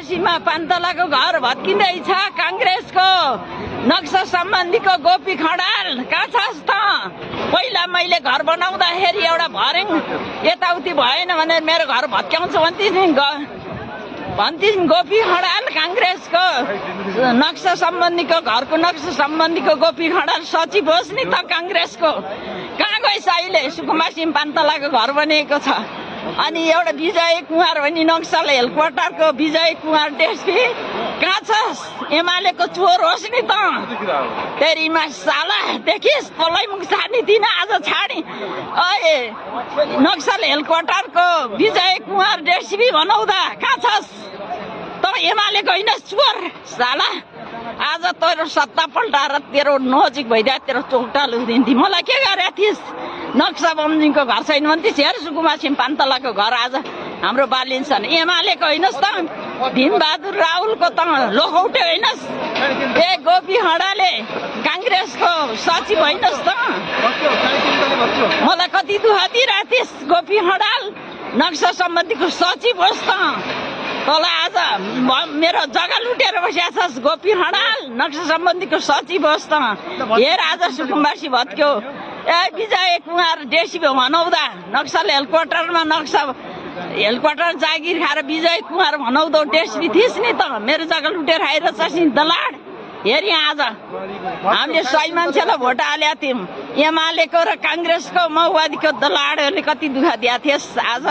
सुकुम्बासीमा पान्तलाको घर भत्किँदैछ। कांग्रेसको नक्सा सम्बन्धीको गोपी खडाल कहाँ छस् त? पहिला मैले घर बनाउँदाखेरि एउटा भर्याङ यताउति भएन भने मेरो घर भत्काउँछु भन्थिन् गोपी खडाल कांग्रेसको नक्सा सम्बन्धीको घरको नक्सा सम्बन्धीको गोपी खडाल सचिव होस् नि त कांग्रेसको। कहाँ गइस अहिले? सुकुम्बासीमा पान्तलाको घर बनेको छ। अनि एउटा विजय कुमार भन्ने नक्सल हेडक्वार्टरको विजय कुमार डेस्पी कहाँ छस्? एमालेको चोर होस् नि त। तेरीमा साला देखिस् तँलाई मुख छाड्ने दिन आज छाडी। नक्सल हेडक्वार्टरको विजय कुमार डेस्पी भनाउँदा कहाँ छस्? त एमालेको होइन चोर साला। आज तेरो सत्ता पल्टाएर तेरो नजिक भइदिए तेरो चौटा लुदिन्थी। मलाई के गरेका थिइस्? नक्सा बमजिङको घर छैन भन्थिस्। हेर सुकुम्बासीमा पान्तलाको घर आज हाम्रो बालिन्छ। एमालेको होइनस् त? भीमबहादुर रावलको त लोखौटे होइनस्? ए गोपी खडाले कांग्रेसको सचिव होइनस् त? मलाई कति दुःख दिइरहेको थिइस् गोपी खडाल? नक्सा सम्बन्धीको सचिव होस् त? तँलाई आज मेरो जग्गा लुटेर बसेका छस् गोपी खडाल। नक्सा सम्बन्धीको सचिव होस् त? हेर आज सुकुम्बासी भत्क्यो। विजय कुमार डेसी भनाउँदा नक्सल हेडक्वार्टरमा नक्सा हेडक्वार्टर जागिर खाएर विजय कुमार भनाउँदो डेस्पी थिइस् नि त? मेरो जग्गा लुटेर आएर छस् नि दलाड। हेर यहाँ आज हामीले 100 मान्छेलाई भोट हालेका थियौँ। एमालेको र कांग्रेसको माओवादीको दलाडहरूले कति दुःख दिएका थिएस्। आज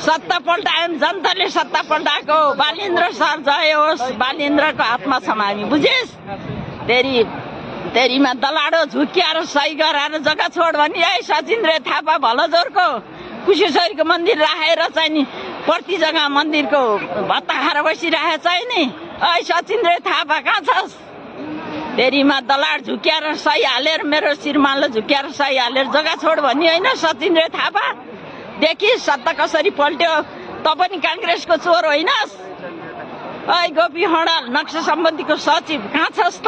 सत्ता पल्टायौँ, जनताले सत्ता पल्टाएको। बालेन्द्र सर जय होस्, बालेन्द्रको हातमा छौँ हामी, बुझिस्? तेरीमा दलाडो झुक्क्याएर सही गराएर जग्गा छोड भनी। सचिन्द्र थापा भलजोरको कुशेश्वरीको मन्दिर राखेर चाहिँ नि प्रति जग्गा मन्दिरको भत्ता खाएर बसिरहेको छ नि। सचिन्द्र थापा कहाँ छस्? तेरीमा दलाड झुक्क्याएर सही हालेर मेरो श्रीमानले झुक्क्याएर सही हालेर जग्गा छोड भन्ने होइन सचिन्द्र थापा। देखिस् सत्ता कसरी पल्ट्यो। त पनि कांग्रेसको चोर होइनस्? गोपी खडाल नक्सा सम्बन्धीको सचिव कहाँ छस् त?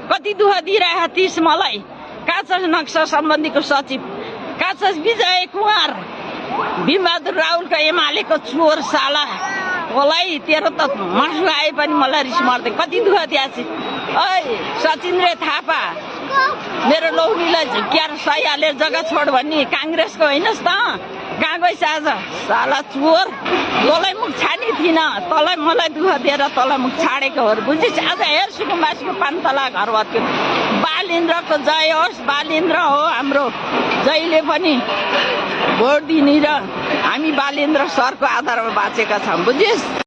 कति दुःख दिइरहेका थिइस् मलाई। कहाँ छस् नक्सा सम्बन्धीको सचिव? कहाँ छस् विजय कुमार? भीमबहादुर रावलको एमालेको चोर साला। मलाई तेरो त मासु आए पनि मलाई रिस मर्दै कति दुःख दिएछ। सचिन्द्र थापा मेरो लौनीलाई झुक्क्याएर सही हालेर जग्गा छोड भन्ने कांग्रेसको होइनस् त? कहाँ गइस आज साला चोर? तँलाई मुख छाड्ने थिइनँ। तँलाई मलाई दुःख दिएर तँलाई मुख छाडेको हो, बुझिस्? आज हेर सुकुम्बासीको पान्तला घर भत्क्यो। बालेन्द्रको जय होस्। बालेन्द्र हो हाम्रो जहिले पनि भोट दिने र हामी बालेन्द्र सरको आधारमा बाँचेका छौँ, बुझिस्?